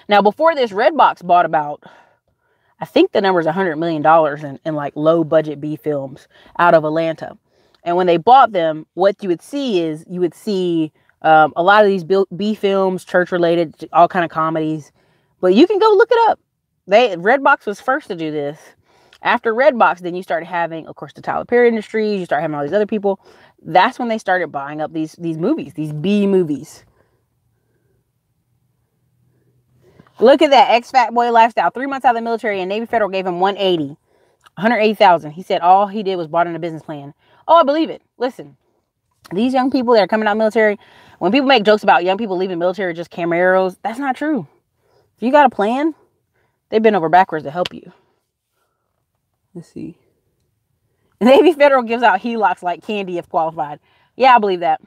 now before this, Redbox bought about, I think the number is $100 million in like low budget B films out of Atlanta. And when they bought them, what you would see a lot of these B films, church related, all kind of comedies. But you can go look it up. Redbox was first to do this. After Redbox, then you started having, of course, the Tyler Perry Industries. You start having all these other people. That's when they started buying up these movies, these B movies. Look at that, ex-fat boy lifestyle. 3 months out of the military, and Navy Federal gave him 180,000. He said all he did was bought in a business plan. Oh, I believe it. Listen, these young people that are coming out of the military, when people make jokes about young people leaving the military just Camaros, that's not true. If you got a plan, they've been over backwards to help you. Let's see. Navy Federal gives out HELOCs like candy if qualified. Yeah, I believe that.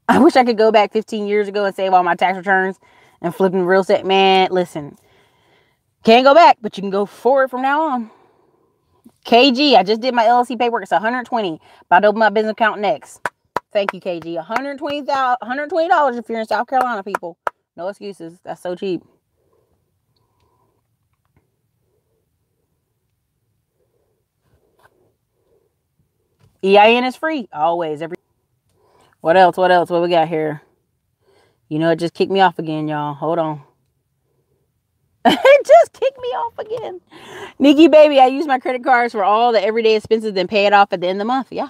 I wish I could go back 15 years ago and save all my tax returns and flip them real estate. Man, listen. Can't go back, but you can go forward from now on. KG, I just did my LLC paperwork. It's $120. About to open my business account next. Thank you, KG. $120 if you're in South Carolina, people. No excuses. That's so cheap. EIN is free. Always. What else? What we got here? You know, it just kicked me off again, y'all. Hold on. It just kicked me off again. Nikki, baby, I use my credit cards for all the everyday expenses, then pay it off at the end of the month. Yeah.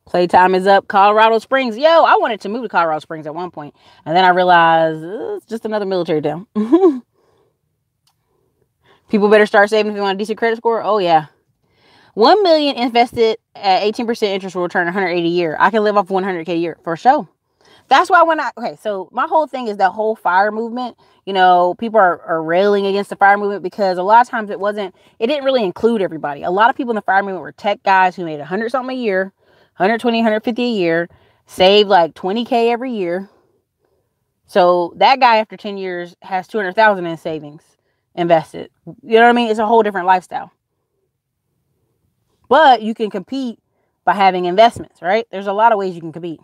Playtime is up. Colorado Springs. Yo, I wanted to move to Colorado Springs at one point. And then I realized it's just another military town. People better start saving if you want a decent credit score. Oh, yeah. $1 million invested at 18% interest will return $180 a year. I can live off $100K a year for sure. That's why okay, so my whole thing is that whole FIRE movement. You know, people are railing against the FIRE movement because a lot of times it didn't really include everybody. A lot of people in the FIRE movement were tech guys who made 100 something a year, 120, 150 a year, saved like 20K every year. So that guy after 10 years has 200,000 in savings invested. You know what I mean? It's a whole different lifestyle. But you can compete by having investments, right? There's a lot of ways you can compete.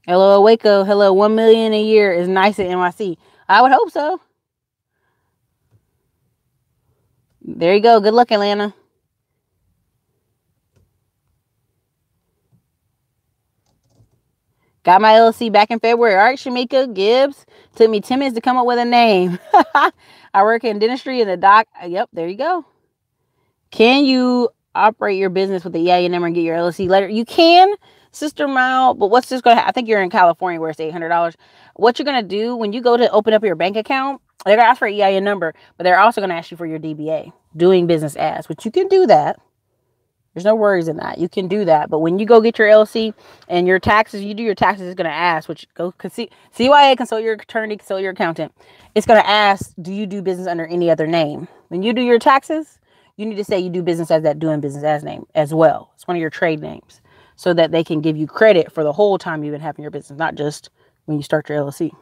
Hello, Waco. Hello, 1 million a year is nice at NYC. I would hope so. There you go. Good luck, Atlanta. Got my LLC back in February. All right, Shamika Gibbs. Took me 10 minutes to come up with a name. I work in dentistry in the doc. Yep, there you go. Can you operate your business with the EIN number and get your LLC letter? You can, Sister Mal, but what's this going to I think you're in California where it's $800. What you're going to do when you go to open up your bank account, they're going to ask for an EIN number, but they're also going to ask you for your DBA, doing business as, which you can do that. There's no worries in that. You can do that. But when you go get your LLC and your taxes, you do your taxes, it's going to ask, which go CYA, consult your attorney, consult your accountant. It's going to ask, do you do business under any other name? When you do your taxes, you need to say you do business as that doing business as name as well. It's one of your trade names so that they can give you credit for the whole time you've been having your business, not just when you start your LLC.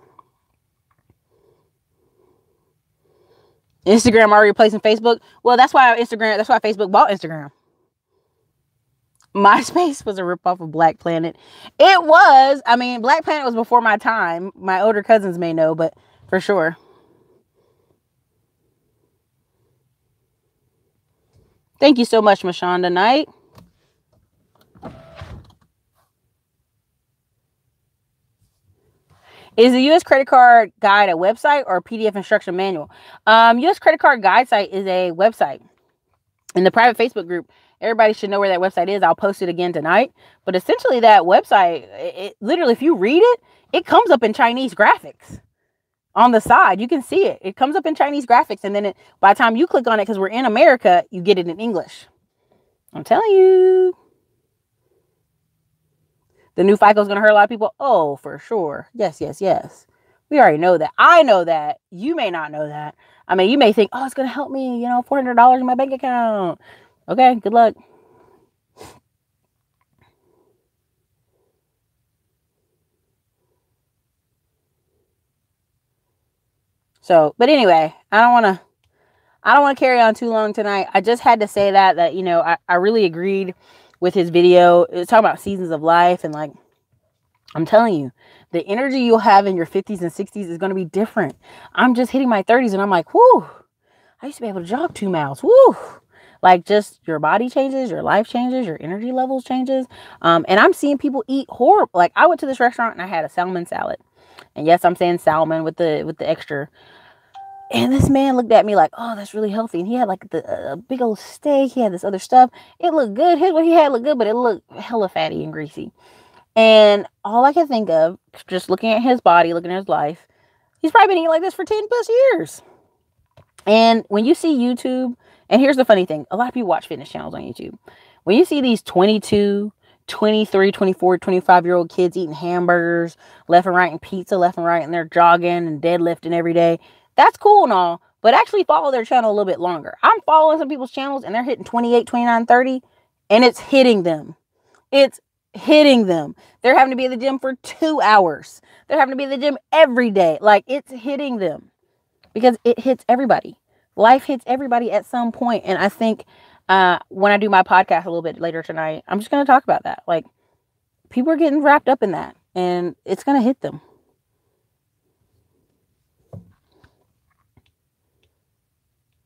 Instagram already replacing Facebook. Well, that's why Facebook bought Instagram. MySpace was a ripoff of Black Planet. It was. I mean, Black Planet was before my time. My older cousins may know, but for sure. Thank you so much, Mashonda Knight. Is the U.S. Credit Card Guide a website or a PDF instruction manual? U.S. Credit Card Guide site is a website. In the private Facebook group, everybody should know where that website is. I'll post it again tonight. But essentially that website, it literally, if you read it, it comes up in Chinese graphics. On the side, you can see it. It comes up in Chinese graphics. And then by the time you click on it, because we're in America, you get it in English. I'm telling you. The new FICO is going to hurt a lot of people. Oh, for sure. Yes, yes, yes. We already know that. I know that. You may not know that. I mean, you may think, oh, it's going to help me, you know, $400 in my bank account. Okay, good luck. So, but anyway, I don't want to carry on too long tonight. I just had to say that, you know, I really agreed with his video. It was talking about seasons of life. And like, I'm telling you, the energy you'll have in your 50s and 60s is going to be different. I'm just hitting my 30s and I'm like, whoo, I used to be able to jog 2 miles. Whoo. Like, just your body changes, your life changes, your energy levels changes. And I'm seeing people eat horrible. Like, I went to this restaurant and I had a salmon salad. And yes, I'm saying salmon with the extra. And this man looked at me like, oh, that's really healthy. And he had like a big old steak. He had this other stuff. It looked good. What he had looked good, but it looked hella fatty and greasy. And all I could think of, just looking at his body, looking at his life, he's probably been eating like this for 10 plus years. And when you see YouTube, and here's the funny thing, a lot of people watch fitness channels on YouTube. When you see these 22, 23, 24, 25-year-old kids eating hamburgers left and right and pizza left and right, and they're jogging and deadlifting every day, that's cool and all, but actually follow their channel a little bit longer. I'm following some people's channels and they're hitting 28, 29, 30, and it's hitting them. It's hitting them. They're having to be at the gym for 2 hours. They're having to be at the gym every day. Like, it's hitting them because it hits everybody. Life hits everybody at some point. And I think when I do my podcast a little bit later tonight, I'm just going to talk about that. Like, people are getting wrapped up in that and it's going to hit them.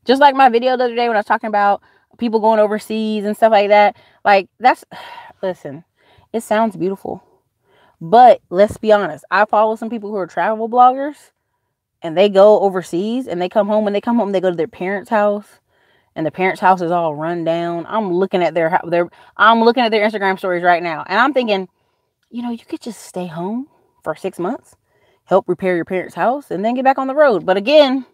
Just like my video the other day when I was talking about people going overseas and stuff like that. Like, listen, it sounds beautiful. But let's be honest. I follow some people who are travel bloggers and they go overseas and they come home. When they come home, they go to their parents' house and the parents' house is all run down. I'm looking at their Instagram stories right now. And I'm thinking, you know, you could just stay home for 6 months, help repair your parents' house, and then get back on the road. But again,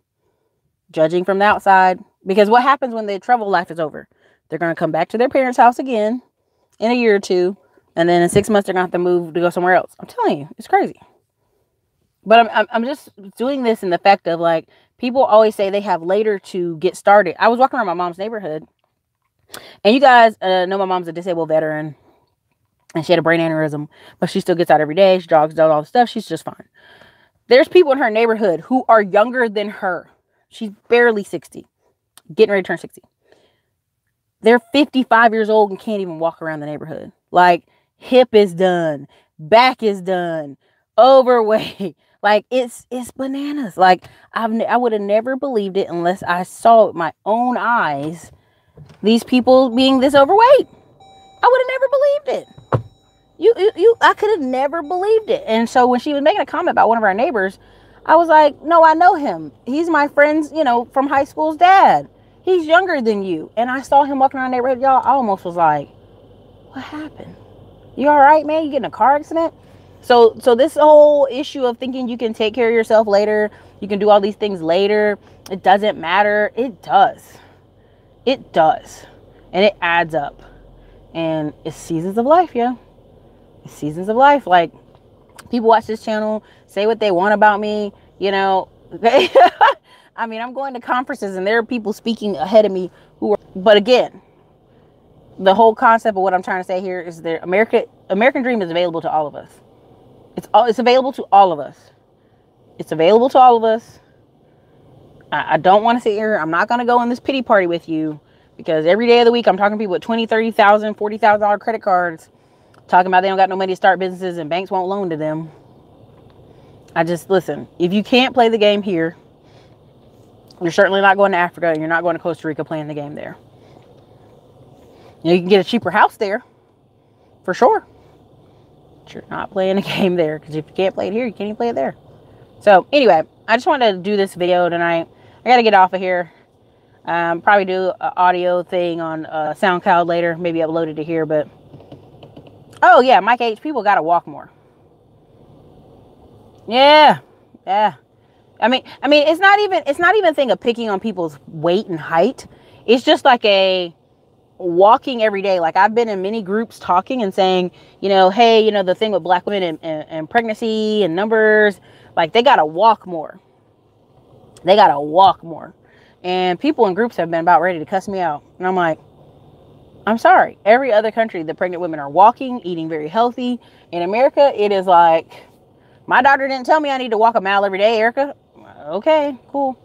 judging from the outside, because what happens when their travel life is over? They're going to come back to their parents' house again in a year or two. And then in 6 months, they're going to have to move to go somewhere else. I'm telling you, it's crazy. But I'm just doing this in the fact of, like, people always say they have later to get started. I was walking around my mom's neighborhood. And you guys know my mom's a disabled veteran. And she had a brain aneurysm. But she still gets out every day. She jogs, does all the stuff. She's just fine. There's people in her neighborhood who are younger than her. She's barely 60. Getting ready to turn 60. They're 55 years old and can't even walk around the neighborhood. Like, hip is done. Back is done. Overweight. Like, it's bananas. Like, I would have never believed it unless I saw with my own eyes these people being this overweight. I would have never believed it. I could have never believed it. And so when she was making a comment about one of our neighbors, I was like, no, I know him. He's my friend's, you know, from high school's dad. He's younger than you. And I saw him walking around the neighborhood, y'all. I almost was like, what happened? You all right, man? You get in a car accident? So this whole issue of thinking you can take care of yourself later, you can do all these things later, it doesn't matter. It does. It does. And it adds up. And it's seasons of life, yeah. It's seasons of life. Like, people watch this channel, say what they want about me, you know. I mean, I'm going to conferences and there are people speaking ahead of me who are, but again, the whole concept of what I'm trying to say here is that American dream is available to all of us. It's available to all of us. It's available to all of us. I don't want to sit here. I'm not going to go in this pity party with you because every day of the week I'm talking to people with $20,000, $30,000, $40,000 credit cards talking about they don't got no money to start businesses and banks won't loan to them. Listen, if you can't play the game here, you're certainly not going to Africa and you're not going to Costa Rica playing the game there. You know, you can get a cheaper house there for sure. But you're not playing a game there because if you can't play it here, you can't even play it there. So anyway, I just wanted to do this video tonight. I got to get off of here. Probably do an audio thing on SoundCloud later. Maybe upload it to here, but oh yeah, Mike H. People got to walk more. Yeah. I mean, it's not even a thing of picking on people's weight and height. It's just like a walking every day. Like, I've been in many groups talking and saying, you know, hey, you know, the thing with black women and pregnancy and numbers, like, they got to walk more. They got to walk more. And people in groups have been about ready to cuss me out. And I'm like, I'm sorry. Every other country, the pregnant women are walking, eating very healthy. In America, it is like, my doctor didn't tell me I need to walk a mile every day, Erica. Okay, cool.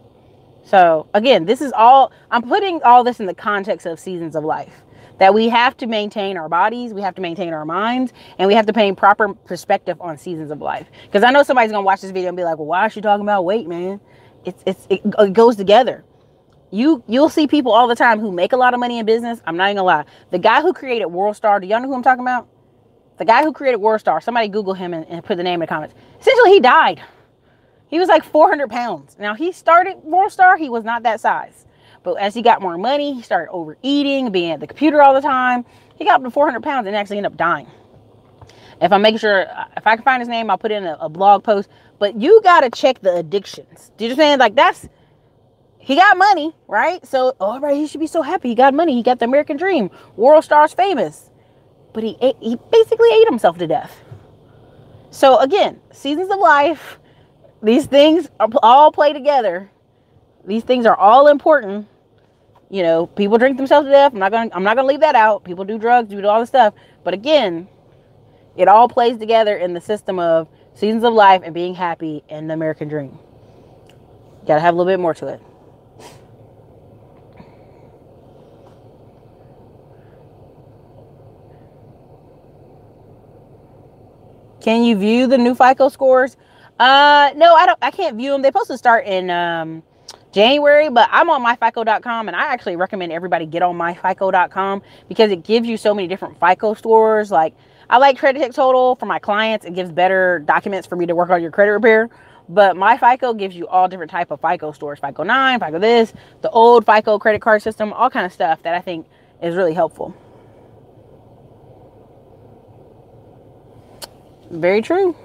So again, this is all, I'm putting all this in the context of seasons of life. That we have to maintain our bodies, we have to maintain our minds, and we have to paint proper perspective on seasons of life. Because I know somebody's going to watch this video and be like, well, why is she talking about weight, man? It goes together. You'll see people all the time who make a lot of money in business. I'm not even gonna lie. The guy who created WorldStar, do y'all know who I'm talking about? The guy who created WorldStar, somebody Google him and put the name in the comments. Essentially, he died. He was like 400 pounds. Now, he started WorldStar. He was not that size. But as he got more money, he started overeating, being at the computer all the time. He got up to 400 pounds and actually ended up dying. If I'm making sure, if I can find his name, I'll put it in a blog post. But you got to check the addictions. Do you understand? Like, he got money, right? So, all right, he should be so happy. He got money. He got the American dream. WorldStar's famous. But he basically ate himself to death. So, again, seasons of life, these things all play together. These things are all important. You know, people drink themselves to death. I'm not gonna leave that out. People do drugs, do all this stuff. But again, it all plays together in the system of seasons of life and being happy and the American dream. Gotta have a little bit more to it. Can you view the new FICO scores? No, I can't view them. They're supposed to start in January, but I'm on myfico.com, and I actually recommend everybody get on myfico.com because it gives you so many different FICO scores. Like, I like Credit Tech Total for my clients. It gives better documents for me to work on your credit repair. But MyFICO gives you all different type of FICO scores. FICO 9, FICO this, the old FICO credit card system, all kind of stuff that I think is really helpful. Very true.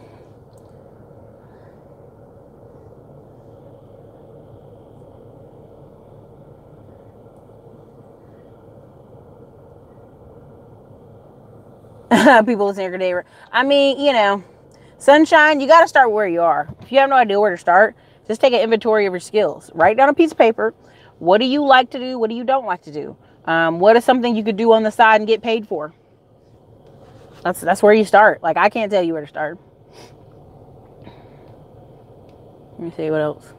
People listening every day. I mean, you know, sunshine, you got to start where you are. If you have no idea where to start, just take an inventory of your skills. Write down a piece of paper. What do you like to do? What do you don't like to do? What is something you could do on the side and get paid for? That's where you start. Like, I can't tell you where to start. Let me see what else.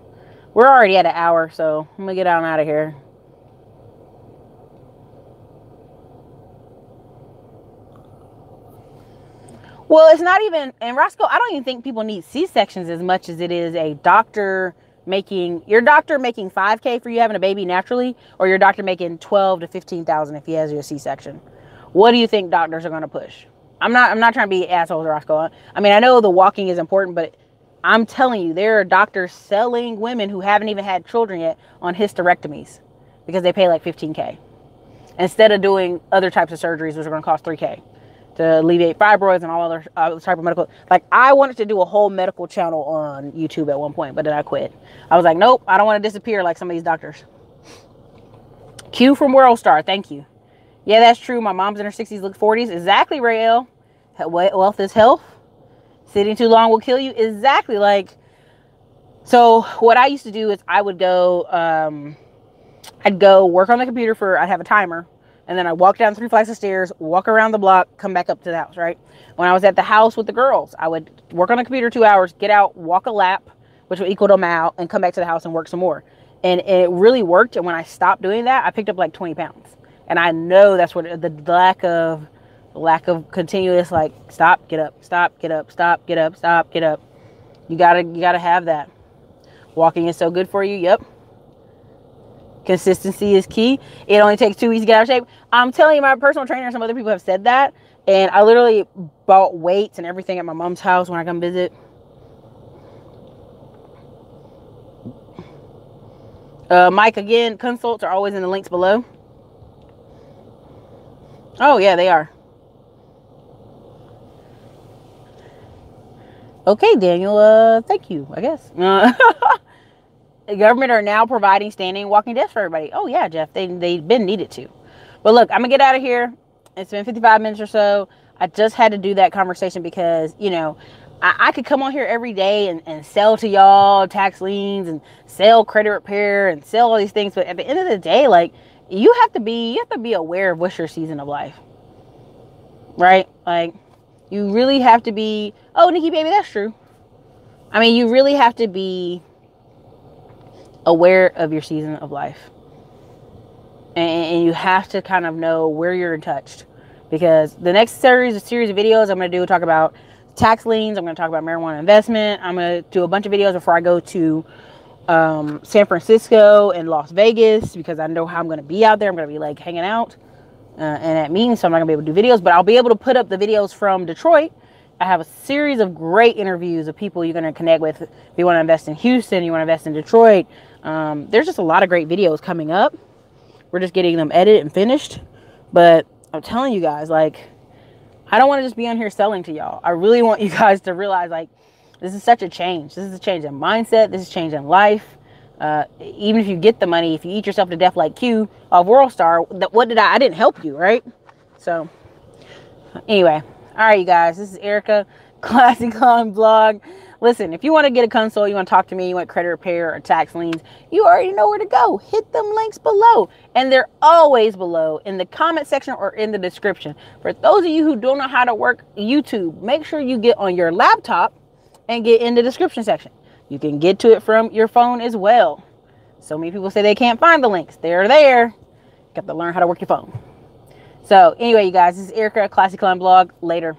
We're already at an hour, so I'm going to get out of here. Well, it's not even, and Roscoe, I don't even think people need C-sections as much as it is a doctor making, your doctor making $5K for you having a baby naturally, or your doctor making $12,000 to $15,000 if he has your C-section. What do you think doctors are going to push? I'm not trying to be assholes, Roscoe. I mean, I know the walking is important, but I'm telling you, there are doctors selling women who haven't even had children yet on hysterectomies because they pay like $15K instead of doing other types of surgeries, which are going to cost $3K. To alleviate fibroids and all other type of medical. Like, I wanted to do a whole medical channel on YouTube at one point, but then I quit. I was like, nope, I don't want to disappear like some of these doctors. Q from WorldStar, thank you. Yeah, that's true. My mom's in her 60s, look 40s. Exactly, Rael. Wealth is health. Sitting too long will kill you. Exactly. Like, so what I used to do is I would go, I'd go work on the computer I'd have a timer. And then I walk down 3 flights of stairs, walk around the block, come back up to the house, right? When I was at the house with the girls, I would work on the computer 2 hours, get out, walk a lap, which would equal to a mile, and come back to the house and work some more. And it really worked. And when I stopped doing that, I picked up like 20 pounds. And I know that's what the lack of continuous, like, stop, get up, stop, get up, stop, get up, stop, get up. You gotta have that. Walking is so good for you. Yep. Consistency is key. It only takes 2 weeks to get out of shape. I'm telling you, my personal trainer and some other people have said that. And I literally bought weights and everything at my mom's house when I come visit. Mike, again, consults are always in the links below. Oh, yeah, they are. Okay, Daniel, thank you, I guess. The government are now providing standing walking desks for everybody. Oh, yeah, Jeff. They've been needed to. But look, I'm going to get out of here. It's been 55 minutes or so. I just had to do that conversation because, you know, I could come on here every day and sell to y'all tax liens and sell credit repair and sell all these things. But at the end of the day, like, you have to be aware of what's your season of life, right? Like, you really have to be, oh, Nikki, baby, that's true. I mean, you really have to be aware of your season of life. And you have to kind of know where you're touched. Because the next series of videos I'm going to do talk about tax liens. I'm going to talk about marijuana investment. I'm going to do a bunch of videos before I go to San Francisco and Las Vegas, because I know how I'm going to be out there. I'm going to be like hanging out and at meetings, so I'm not going to be able to do videos, but I'll be able to put up the videos from Detroit. I have a series of great interviews of people you're going to connect with. If you want to invest in Houston, you want to invest in Detroit. There's just a lot of great videos coming up. We're just getting them edited and finished. But I'm telling you guys, like, I don't want to just be on here selling to y'all. I really want you guys to realize, like, this is such a change. This is a change in mindset. This is a change in life. Even if you get the money, if you eat yourself to death like Q of WorldStar, what did I didn't help you, right? So anyway, all right, you guys, this is Erica, Classy Climb Blog. Listen, if you want to get a consult, you want to talk to me, you want credit repair or tax liens, you already know where to go. Hit them links below. And they're always below in the comment section or in the description. For those of you who don't know how to work YouTube, make sure you get on your laptop and get in the description section. You can get to it from your phone as well. So many people say they can't find the links. They're there. Got to learn how to work your phone. So anyway, you guys, this is Erica, Classy Climb Blog. Later.